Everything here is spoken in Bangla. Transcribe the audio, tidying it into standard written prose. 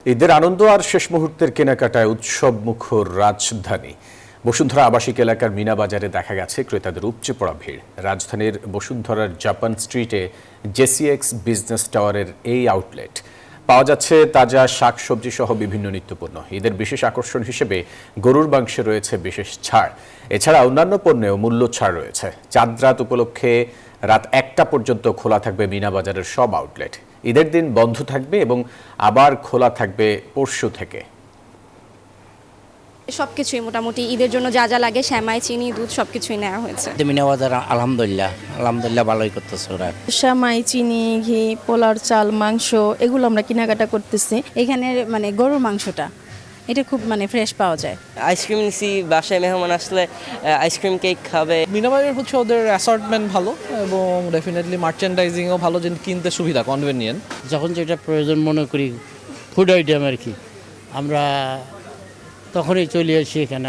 ঈদের আনন্দ আর শেষ মুহূর্তের কেনাকাটায় উৎসব মুখর রাজধানী। বসুন্ধরা আবাসিক এলাকার মিনা বাজারে দেখা গেছে ক্রেতাদের উপচে পড়া ভিড়। রাজধানীর বসুন্ধরার জাপান স্ট্রিটে জেসিএক্স বিজনেস টাওয়ারের এই আউটলেট পাওয়া যাচ্ছে তাজা শাকসবজি সহ বিভিন্ন নিত্যপণ্য। ঈদের বিশেষ আকর্ষণ হিসেবে গরুর মাংসে রয়েছে বিশেষ ছাড়। এছাড়া অন্যান্য পণ্যেও মূল্য ছাড় রয়েছে। চাঁদ রাত উপলক্ষে রাত 1টা পর্যন্ত খোলা থাকবে মিনা বাজারের সব আউটলেট। ঈদের দিন বন্ধ থাকবে এবং আবার খোলা থাকবে পরশু থেকে। সবকিছুই মোটামুটি ঈদের জন্য যা যা লাগে সেমাই, চিনি, দুধ সবকিছুই নেওয়া হয়েছে। মিনা বাজার আলহামদুলিল্লাহ ভালোই করতেছে ওরা। সেমাই, চিনি, ঘি, পোলার চাল, মাংস এগুলো আমরা কেনাকাটা করতেছি। এখানের গরুর মাংসটা এটা খুব ফ্রেশ পাওয়া যায়। আইসক্রিম নিছি, বাসায় মেহমান আসলে আইসক্রিম কেক খাবে। মিনা বাজার হচ্ছে ওদের অ্যাসর্টমেন্ট ভালো এবং ডেফিনেটলি মার্চেন্ডাইজিংও ভালো, যে কিনতে সুবিধা, কনভেনিয়েন্ট। যখন যেটা প্রয়োজন মনে করি ফুড আইটেম আর কি, আমরা তখনই চলে আসি এখানে।